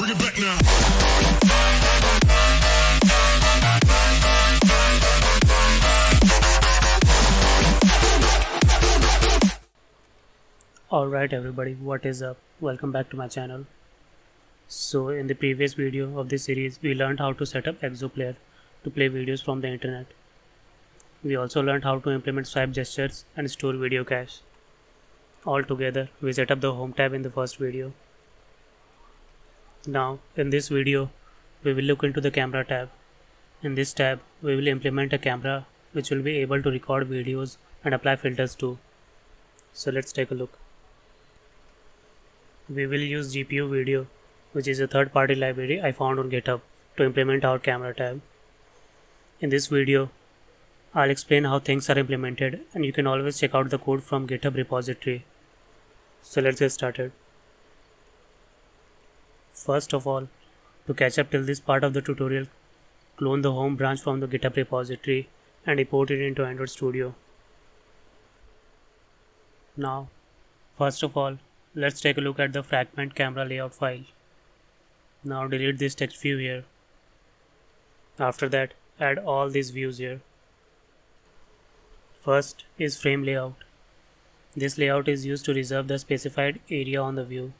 bring it back now. Alright everybody, what is up? Welcome back to my channel. So in the previous video of this series, we learned how to set up Exoplayer to play videos from the internet. We also learned how to implement swipe gestures and store video cache. Altogether, we set up the home tab in the first video. Now, in this video, we will look into the camera tab. In this tab, we will implement a camera which will be able to record videos and apply filters too. So let's take a look. We will use GPU Video, which is a third-party library I found on GitHub to implement our camera tab. In this video, I'll explain how things are implemented, and you can always check out the code from GitHub repository. So let's get started. First of all, to catch up till this part of the tutorial, clone the home branch from the GitHub repository and import it into Android Studio. Now, first of all, let's take a look at the fragment camera layout file. Now delete this text view here. After that, add all these views here. First is frame layout. This layout is used to reserve the specified area on the view.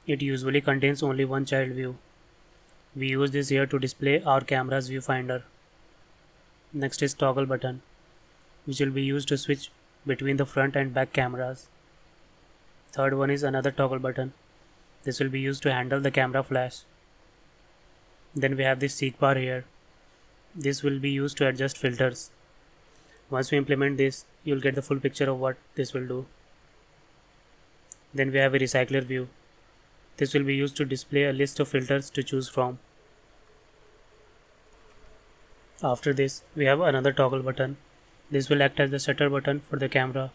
It usually contains only one child view. We use this here to display our camera's viewfinder. Next is toggle button, which will be used to switch between the front and back cameras. Third one is another toggle button. This will be used to handle the camera flash. Then we have this seek bar here. This will be used to adjust filters. Once we implement this, you'll get the full picture of what this will do. Then we have a recycler view. This will be used to display a list of filters to choose from. After this, we have another toggle button. This will act as the shutter button for the camera.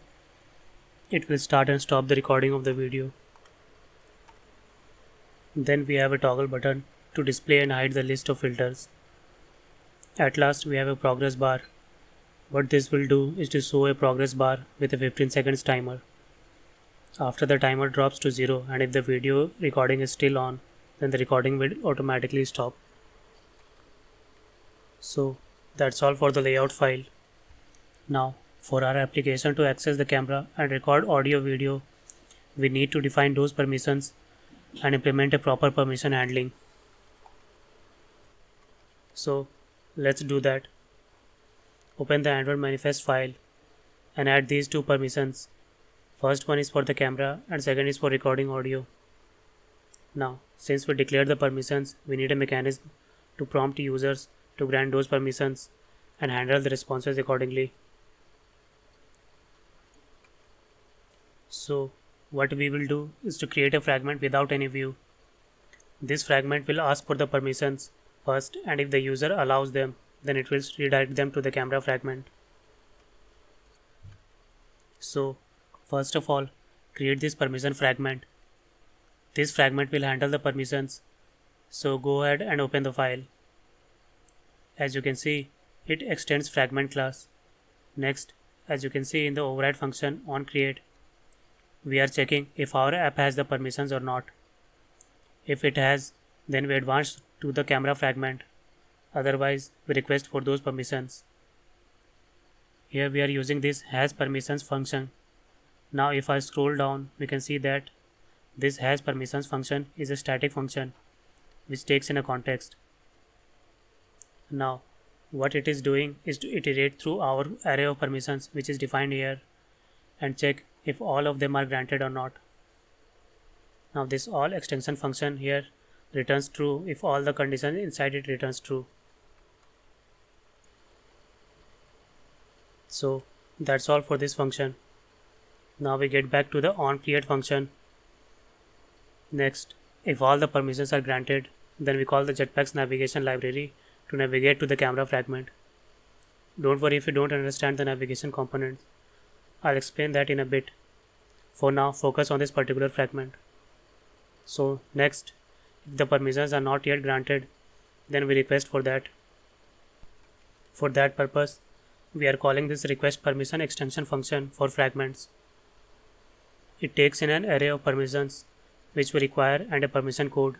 It will start and stop the recording of the video. Then we have a toggle button to display and hide the list of filters. At last, we have a progress bar. What this will do is to show a progress bar with a 15 seconds timer. After the timer drops to 0 and if the video recording is still on, then the recording will automatically stop. So that's all for the layout file. Now, for our application to access the camera and record audio video, we need to define those permissions and implement a proper permission handling. So let's do that. Open the Android manifest file and add these two permissions. First one is for the camera and second is for recording audio. Now, since we declared the permissions, we need a mechanism to prompt users to grant those permissions and handle the responses accordingly. So what we will do is to create a fragment without any view. This fragment will ask for the permissions first, and if the user allows them, then it will redirect them to the camera fragment. So first of all, create this permission fragment. This fragment will handle the permissions. So go ahead and open the file. As you can see, it extends fragment class. Next, as you can see in the override function on create, we are checking if our app has the permissions or not. If it has, then we advance to the camera fragment. Otherwise, we request for those permissions. Here we are using this has permissions function. Now if I scroll down, we can see that this has permissions function is a static function which takes in a context. Now what it is doing is to iterate through our array of permissions which is defined here and check if all of them are granted or not. Now this all extension function here returns true if all the conditions inside it returns true. So that's all for this function. Now we get back to the onCreate function. Next, if all the permissions are granted, then we call the Jetpacks navigation library to navigate to the camera fragment. Don't worry if you don't understand the navigation components. I'll explain that in a bit. For now, focus on this particular fragment. So next, if the permissions are not yet granted, then we request for that. For that purpose, we are calling this request permission extension function for fragments. It takes in an array of permissions which we require and a permission code.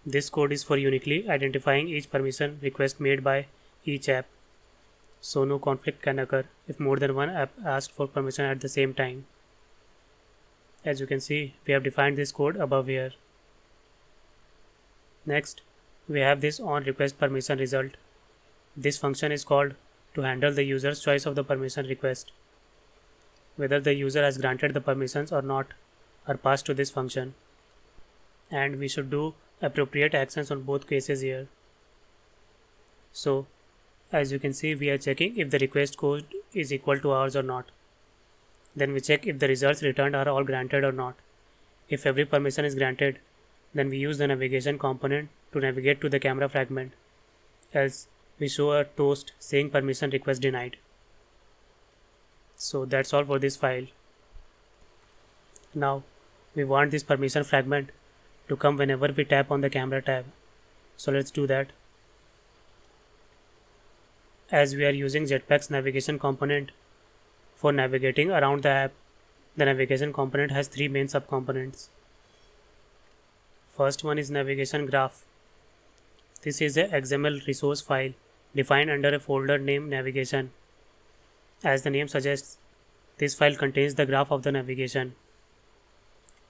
This code is for uniquely identifying each permission request made by each app, so no conflict can occur if more than one app asks for permission at the same time. As you can see, we have defined this code above here. Next, we have this onRequestPermission result. This function is called to handle the user's choice of the permission request. Whether the user has granted the permissions or not are passed to this function, and we should do appropriate actions on both cases here. So, as you can see, we are checking if the request code is equal to ours or not. Then we check if the results returned are all granted or not. If every permission is granted, then we use the navigation component to navigate to the camera fragment. Else, we show a toast saying permission request denied. So that's all for this file. Now, we want this permission fragment to come whenever we tap on the camera tab. So let's do that. As we are using Jetpack's navigation component for navigating around the app, the navigation component has three main subcomponents. First one is navigation graph. This is a XML resource file defined under a folder named navigation. As the name suggests, this file contains the graph of the navigation.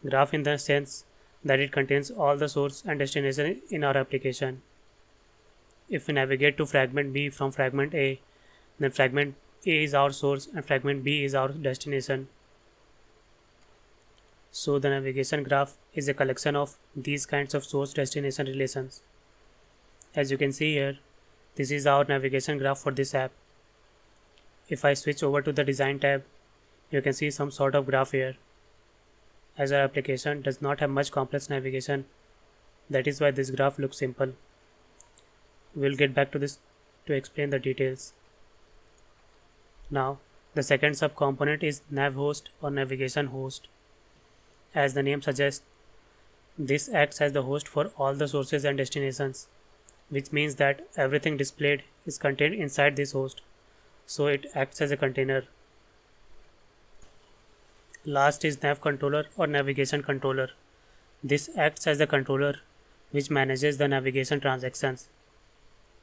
Graph in the sense that it contains all the source and destination in our application. If we navigate to fragment B from fragment A, then fragment A is our source and fragment B is our destination. So the navigation graph is a collection of these kinds of source-destination relations. As you can see here, this is our navigation graph for this app. If I switch over to the design tab, you can see some sort of graph here. As our application does not have much complex navigation, that is why this graph looks simple. We'll get back to this to explain the details. Now, the second subcomponent is navhost or navigation host. As the name suggests, this acts as the host for all the sources and destinations, which means that everything displayed is contained inside this host, so it acts as a container. Last is nav controller or navigation controller. This acts as the controller which manages the navigation transactions.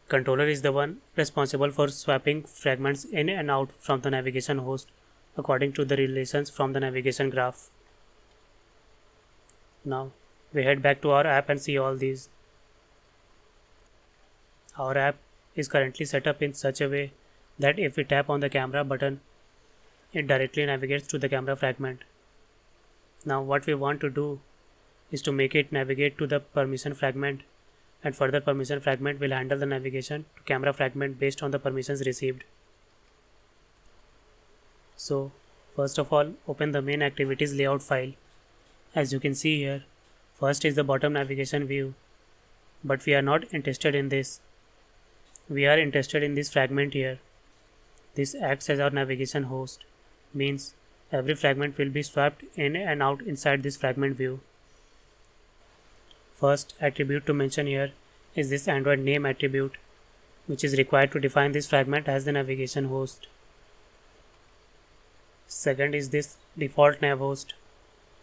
Controller is the one responsible for swapping fragments in and out from the navigation host according to the relations from the navigation graph. Now we head back to our app and see all these. Our app is currently set up in such a way that if we tap on the camera button, it directly navigates to the camera fragment. Now what we want to do is to make it navigate to the permission fragment, and further permission fragment will handle the navigation to camera fragment based on the permissions received. So first of all, open the main activities layout file. As you can see here, first is the bottom navigation view, but we are not interested in this. We are interested in this fragment here. This acts as our navigation host, means every fragment will be swapped in and out inside this fragment view. First attribute to mention here is this Android name attribute, which is required to define this fragment as the navigation host. Second is this default nav host.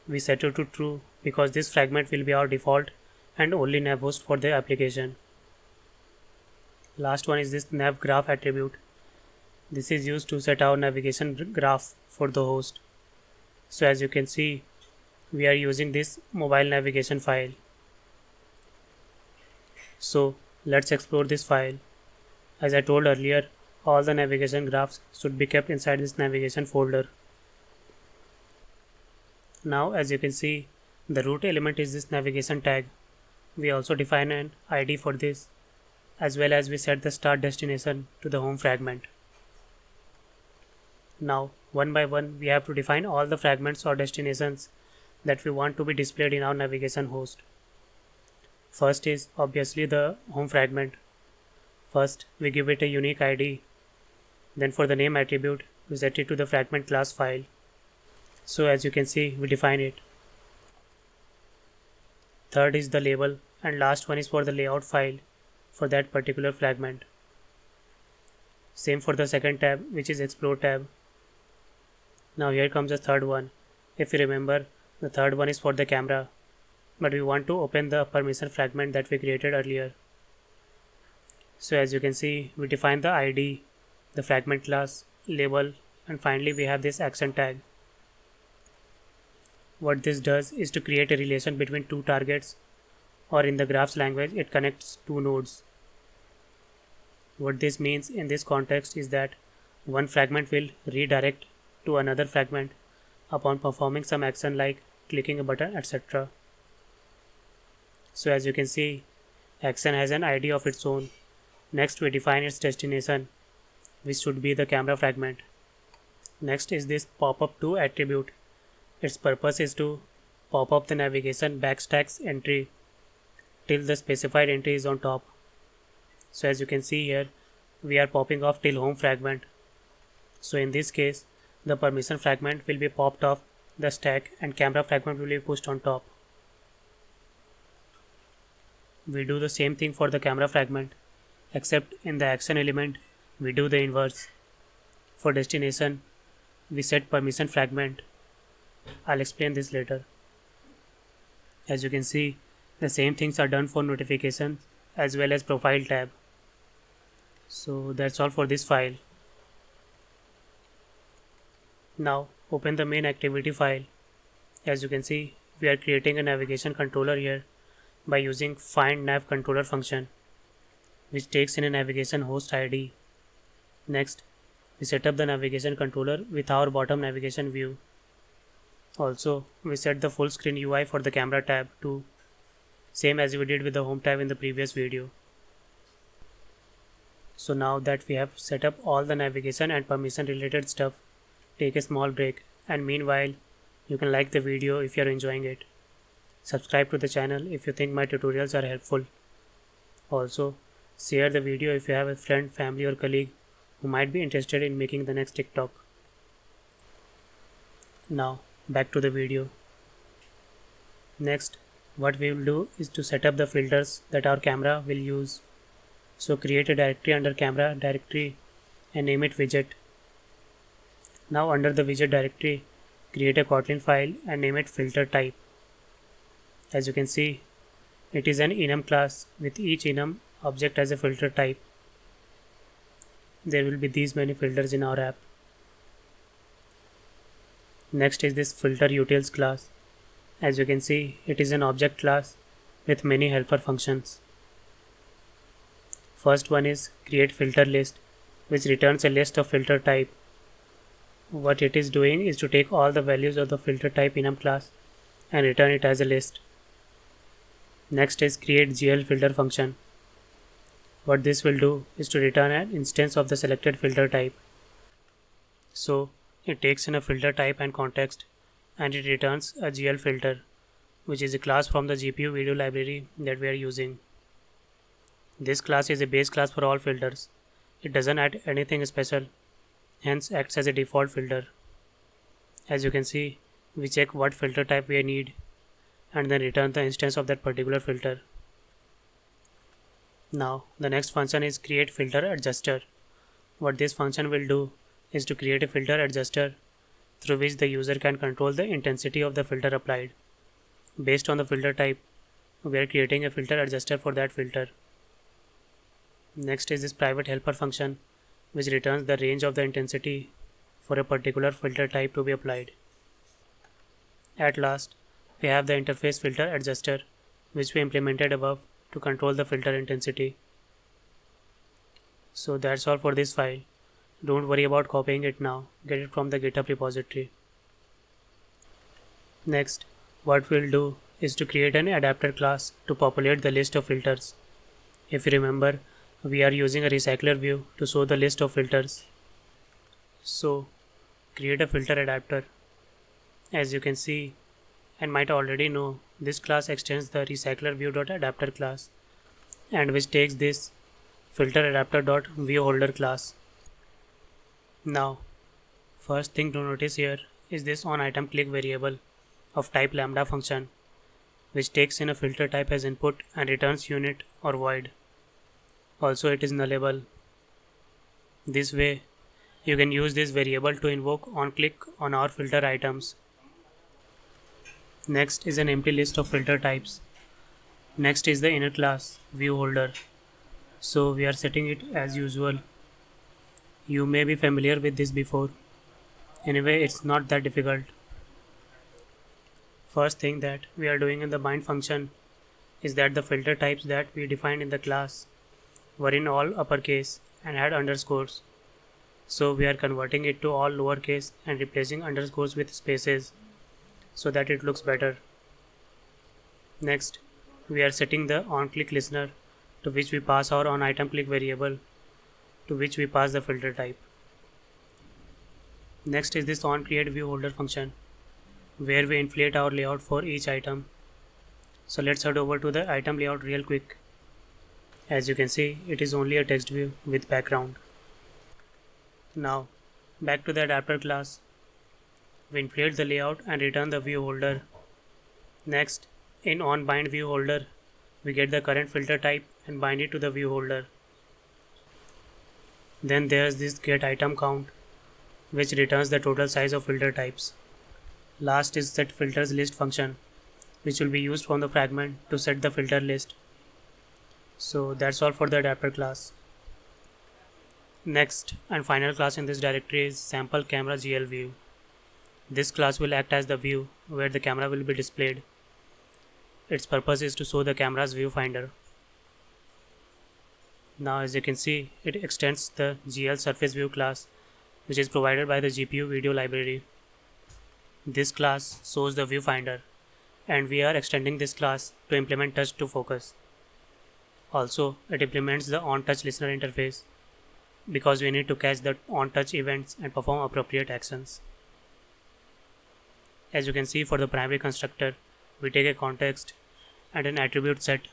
We set it to true because this fragment will be our default and only nav host for the application. Last one is this nav graph attribute. This is used to set our navigation graph for the host. So as you can see, we are using this mobile navigation file. So let's explore this file. As I told earlier, all the navigation graphs should be kept inside this navigation folder. Now as you can see, the root element is this navigation tag. We also define an ID for this, as well as we set the start destination to the home fragment. Now one by one we have to define all the fragments or destinations that we want to be displayed in our navigation host. First is obviously the home fragment. First we give it a unique ID. Then for the name attribute we set it to the fragment class file. So as you can see, we define it. Third is the label, and last one is for the layout file for that particular fragment. Same for the second tab, which is explore tab. Now here comes the third one. If you remember, the third one is for the camera. but we want to open the permission fragment that we created earlier. So as you can see, we define the ID, the fragment class, label, and finally we have this action tag. What this does is to create a relation between two targets, or in the graphs language, it connects two nodes. What this means in this context is that one fragment will redirect to another fragment upon performing some action like clicking a button, etc. So as you can see, action has an ID of its own. Next we define its destination, which should be the camera fragment. Next is this pop-up to attribute. Its purpose is to pop up the navigation backstacks entry till the specified entry is on top. So as you can see here, we are popping off till home fragment. So in this case, the permission fragment will be popped off the stack and camera fragment will be pushed on top. We do the same thing for the camera fragment, except in the action element, we do the inverse. For destination, we set permission fragment. I'll explain this later. As you can see, the same things are done for notifications as well as profile tab. So that's all for this file. Now open the main activity file. As you can see, we are creating a navigation controller here by using find nav controller function, which takes in a navigation host ID. Next, we set up the navigation controller with our bottom navigation view. Also, we set the full screen UI for the camera tab too, same as we did with the home tab in the previous video. So now that we have set up all the navigation and permission related stuff, take a small break, and meanwhile, you can like the video if you are enjoying it. Subscribe to the channel if you think my tutorials are helpful. Also, share the video if you have a friend, family or colleague who might be interested in making the next TikTok. Now, back to the video. Next, what we will do is to set up the filters that our camera will use. So create a directory under camera directory and name it widget. Now under the widget directory, create a Kotlin file and name it filter type. As you can see, it is an enum class with each enum object as a filter type. There will be these many filters in our app. Next is this filter utils class. As you can see, it is an object class with many helper functions. First one is create filter list, which returns a list of filter type. What it is doing is to take all the values of the filter type enum class and return it as a list. Next is create GL filter function. What this will do is to return an instance of the selected filter type. So it takes in a filter type and context and it returns a GL filter, which is a class from the GPU video library that we are using. This class is a base class for all filters. It doesn't add anything special, hence acts as a default filter. As you can see, we check what filter type we need and then return the instance of that particular filter. Now the next function is create filter adjuster. What this function will do is to create a filter adjuster through which the user can control the intensity of the filter applied. Based on the filter type, we are creating a filter adjuster for that filter. Next is this private helper function, which returns the range of the intensity for a particular filter type to be applied. At last, we have the interface filter adjuster, which we implemented above to control the filter intensity. So that's all for this file. Don't worry about copying it now, get it from the GitHub repository. Next, what we'll do is to create an adapter class to populate the list of filters. If you remember, we are using a recycler view to show the list of filters. So, create a filter adapter. As you can see and might already know, this class extends the recycler view.adapter class and which takes this filter adapter.viewHolder class. Now, first thing to notice here is this onItemClick variable of type lambda function, which takes in a filter type as input and returns unit or void. Also, it is nullable. This way, you can use this variable to invoke onClick on our filter items. Next is an empty list of filter types. Next is the inner class view holder. So we are setting it as usual. You may be familiar with this before. Anyway, it's not that difficult. First thing that we are doing in the bind function is that the filter types that we defined in the class were in all uppercase and had underscores. So we are converting it to all lowercase and replacing underscores with spaces so that it looks better. Next, we are setting the onClick listener to which we pass our onItemClick variable to which we pass the filter type. Next is this onCreateViewHolder function where we inflate our layout for each item. So let's head over to the item layout real quick. As you can see, it is only a text view with background. Now, back to the adapter class. We inflate the layout and return the view holder. Next, in onBindViewHolder, we get the current filter type and bind it to the view holder. Then there's this getItemCount, which returns the total size of filter types. Last is setFiltersList function, which will be used from the fragment to set the filter list. So that's all for the adapter class. Next and final class in this directory is SampleCameraGLView. This class will act as the view where the camera will be displayed. Its purpose is to show the camera's viewfinder. Now as you can see, it extends the GLSurfaceView class, which is provided by the GPU video library. This class shows the viewfinder, and we are extending this class to implement touch to focus. Also, it implements the onTouch listener interface because we need to catch the onTouch events and perform appropriate actions. As you can see, for the primary constructor, we take a context and an attribute set.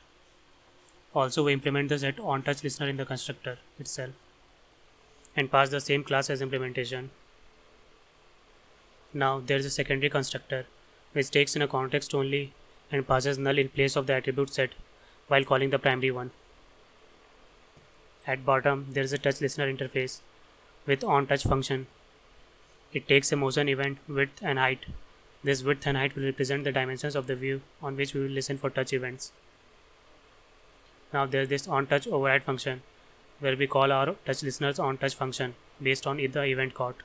Also, we implement the set onTouch listener in the constructor itself and pass the same class as implementation. Now there is a secondary constructor which takes in a context only and passes null in place of the attribute set while calling the primary one. At bottom there is a touch listener interface with onTouch function. It takes a motion event width and height. This width and height will represent the dimensions of the view on which we will listen for touch events. Now there is this onTouch override function where we call our touch listener's onTouch function based on the event caught.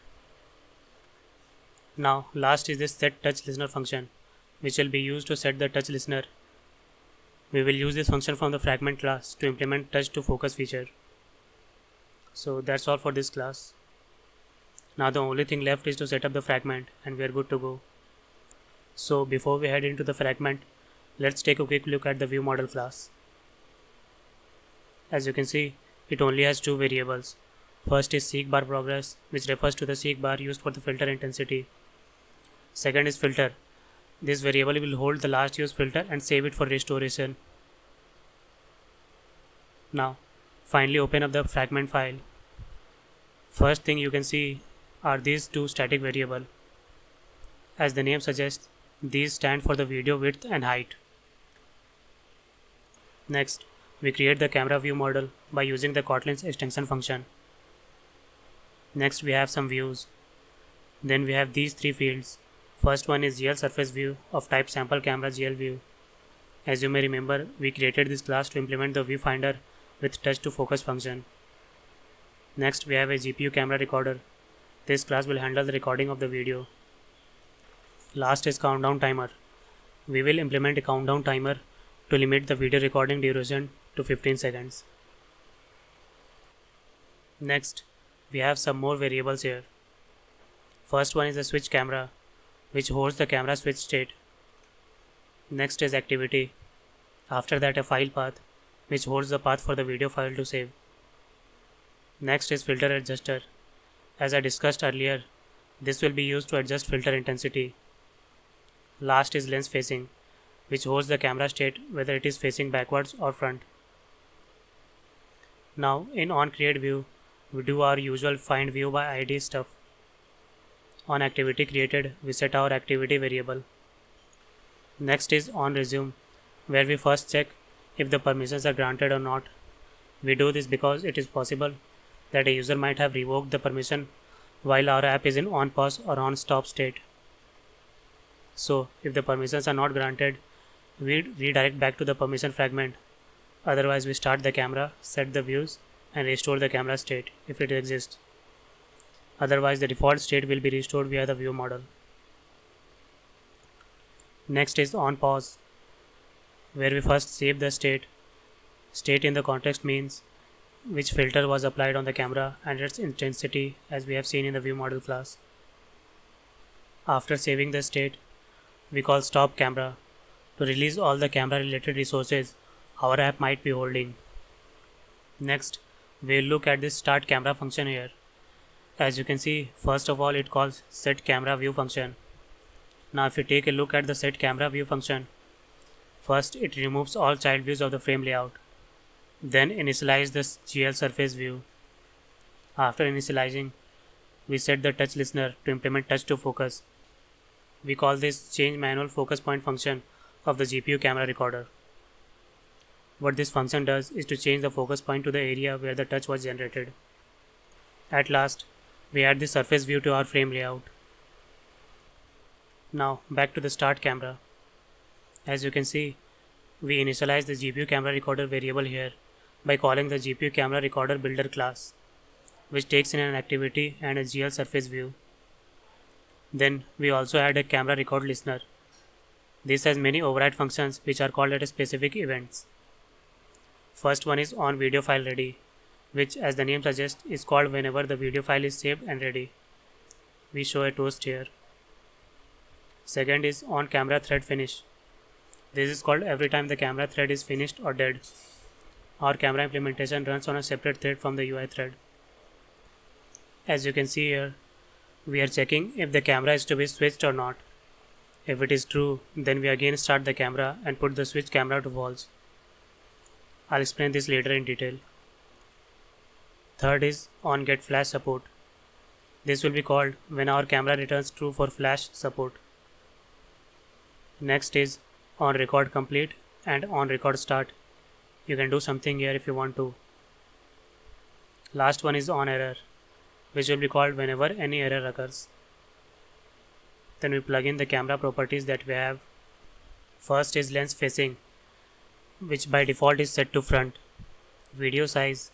Now last is this setTouchListener function, which will be used to set the touch listener. We will use this function from the fragment class to implement touch to focus feature. So that's all for this class. Now the only thing left is to set up the fragment and we are good to go. So before we head into the fragment, let's take a quick look at the viewModel class. As you can see, it only has two variables. First is seekBar progress, which refers to the seekBar used for the filter intensity. Second is filter. This variable will hold the last used filter and save it for restoration. Now, finally open up the fragment file. First thing you can see are these two static variables. As the name suggests, these stand for the video width and height. Next, we create the camera view model by using the Kotlin's extension function. Next, we have some views. Then we have these three fields. First one is GLSurfaceView of type SampleCameraGLView. As you may remember, we created this class to implement the viewfinder with touch to focus function. Next, we have a GPU camera recorder. This class will handle the recording of the video. Last is countdown timer. We will implement a countdown timer to limit the video recording duration to 15 seconds. Next, we have some more variables here. First one is the switch camera, which holds the camera switch state. Next is activity. After that, a file path, which holds the path for the video file to save. Next is filter adjuster. As I discussed earlier, this will be used to adjust filter intensity. Last is lens facing, which holds the camera state whether it is facing backwards or front. Now in onCreateView, we do our usual find view by ID stuff. On activity created, we set our activity variable. Next is onResume, where we first check if the permissions are granted or not. We do this because it is possible that a user might have revoked the permission while our app is in on pause or on stop state. So if the permissions are not granted, we redirect back to the permission fragment. Otherwise, we start the camera, set the views, and restore the camera state if it exists. Otherwise, the default state will be restored via the view model. Next is on pause, where we first save the state. State in the context means which filter was applied on the camera and its intensity, as we have seen in the view model class. After saving the state, we call stop camera to release all the camera related resources our app might be holding. Next, we'll look at this start camera function here. As you can see, first of all it calls set camera view function. Now if you take a look at the set camera view function, first it removes all child views of the frame layout. Then initialize the GL surface view. After initializing, we set the touch listener to implement touch to focus. We call this change manual focus point function of the GPU camera recorder. What this function does is to change the focus point to the area where the touch was generated. At last, we add the surface view to our frame layout. Now back to the start camera. As you can see, we initialize the GPU camera recorder variable here by calling the GPU camera recorder builder class, which takes in an activity and a GL surface view. Then we also add a camera record listener. This has many override functions which are called at specific events. First one is on video file ready, which as the name suggests is called whenever the video file is saved and ready. We show a toast here. Second is on camera thread finish. This is called every time the camera thread is finished or dead. Our camera implementation runs on a separate thread from the UI thread. As you can see here, we are checking if the camera is to be switched or not. If it is true, then we again start the camera and put the switch camera to false. I'll explain this later in detail. Third is on get flash support. This will be called when our camera returns true for flash support. Next is on record complete and on record start. You can do something here if you want to. Last one is on error, which will be called whenever any error occurs. Then we plug in the camera properties that we have. First is lens facing, which by default is set to front, video size,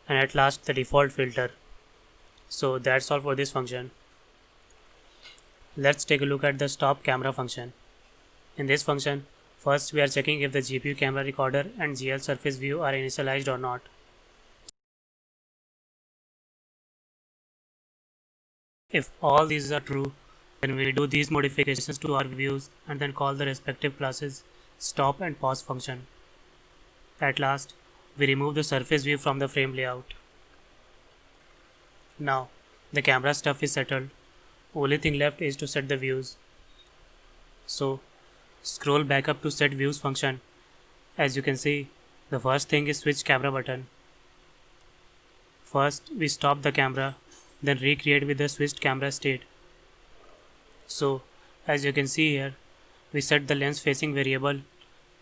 and at last the default filter. So that's all for this function. Let's take a look at the stop camera function. In this function, first we are checking if the GPU camera recorder and GL surface view are initialized or not. If all these are true, then we do these modifications to our views and then call the respective classes stop and pause function. At last, we remove the surface view from the frame layout. Now, the camera stuff is settled. Only thing left is to set the views. So, scroll back up to set views function. As you can see, the first thing is switch camera button. First, we stop the camera, then recreate with the switched camera state. So, as you can see here, we set the lens facing variable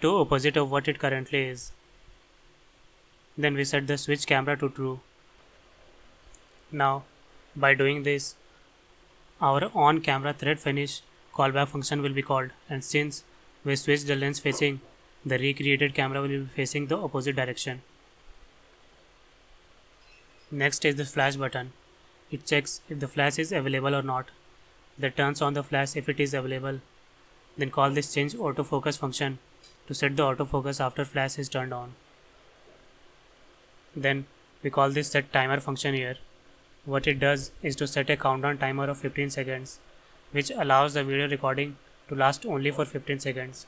to opposite of what it currently is. Then we set the switch camera to true. Now, by doing this, our on camera thread finish callback function will be called, and since we switch the lens facing, the recreated camera will be facing the opposite direction. Next is the flash button. It checks if the flash is available or not. That turns on the flash if it is available. Then call this change autofocus function to set the autofocus after flash is turned on. Then we call this set timer function here. What it does is to set a countdown timer of 15 seconds, which allows the video recording to last only for 15 seconds.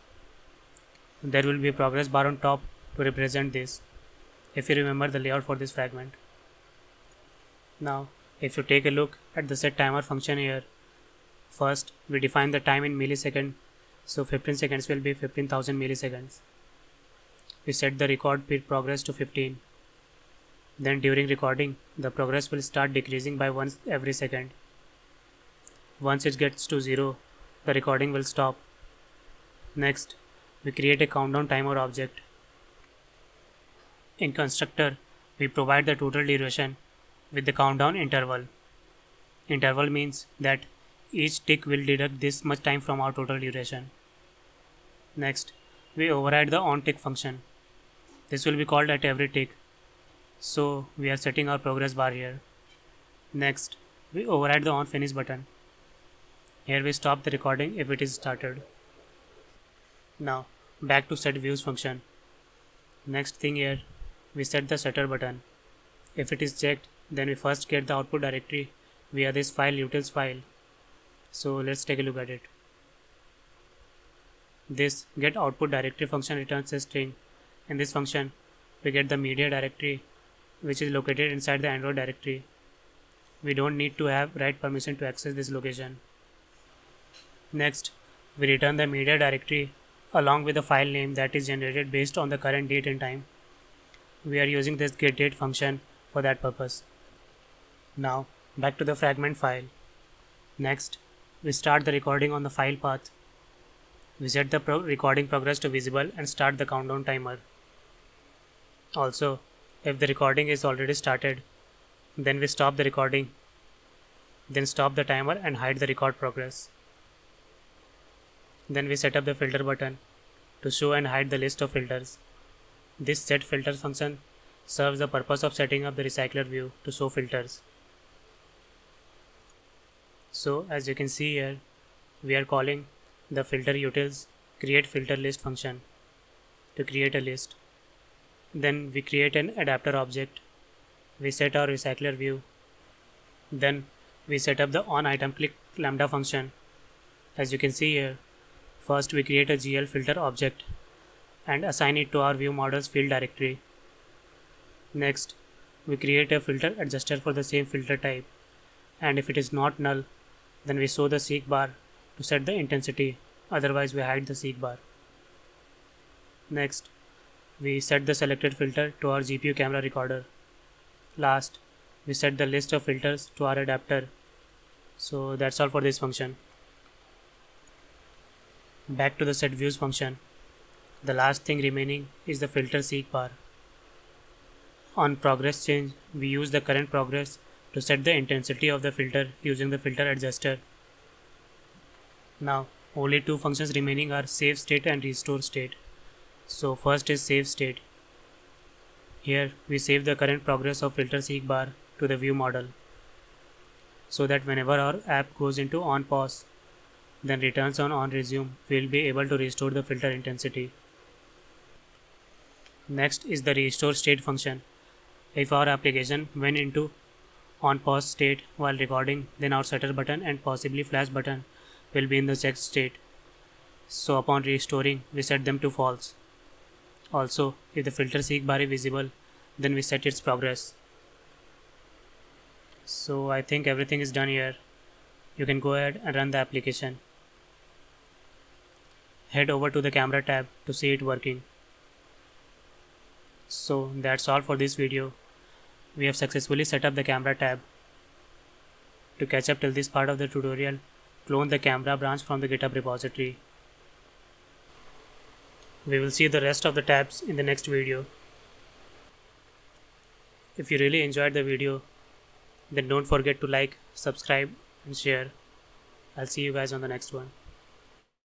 There will be a progress bar on top to represent this, if you remember the layout for this fragment. Now, if you take a look at the set timer function here, first we define the time in millisecond, so 15 seconds will be 15,000 milliseconds. We set the record progress to 15. Then during recording, the progress will start decreasing by 1 every second. Once it gets to 0, the recording will stop. Next, we create a countdown timer object. In constructor, we provide the total duration with the countdown interval. Interval means that Each tick will deduct this much time from our total duration. Next, we override the onTick function. This will be called at every tick. So we are setting our progress bar here. Next, we override the onFinish button. Here we stop the recording if it is started. Now back to setViews function. Next thing here, we set the setter button. If it is checked, then we first get the output directory via this file utils file. So let's take a look at it. This get output directory function returns a string. In this function, we get the media directory which is located inside the Android directory. We don't need to have write permission to access this location. Next, we return the media directory along with the file name that is generated based on the current date and time. We are using this getDate function for that purpose. Now back to the fragment file. Next, we start the recording on the file path. We set the recording progress to visible and start the countdown timer. Also, if the recording is already started, then we stop the recording, then stop the timer and hide the record progress. Then we set up the filter button to show and hide the list of filters. This set filters function serves the purpose of setting up the recycler view to show filters. So as you can see here, we are calling the filter utils create filter list function to create a list. Then we create an adapter object. We set our recycler view. Then we set up the onItemClick lambda function. As you can see here, first we create a GL filter object and assign it to our view models field directory. Next, we create a filter adjuster for the same filter type, and if it is not null, then we show the seek bar to set the intensity, otherwise we hide the seek bar. Next, we set the selected filter to our GPU camera recorder. Last, we set the list of filters to our adapter. So that's all for this function. Back to the setViews function. The last thing remaining is the filter seek bar. On progress change, we use the current progress to set the intensity of the filter using the filter adjuster. Now only two functions remaining are save state and restore state. So first is save state. Here we save the current progress of filter seek bar to the view model, so that whenever our app goes into on pause, then returns on resume, we will be able to restore the filter intensity. Next is the restore state function. If our application went into on pause state while recording, then our setter button and possibly flash button will be in the checked state. So upon restoring, we set them to false. Also, if the filter seek bar is visible, then we set its progress. So I think everything is done here. You can go ahead and run the application. Head over to the camera tab to see it working. So that's all for this video. We have successfully set up the camera tab. To catch up till this part of the tutorial, clone the camera branch from the GitHub repository. We will see the rest of the tabs in the next video. If you really enjoyed the video, then don't forget to like, subscribe and share. I'll see you guys on the next one.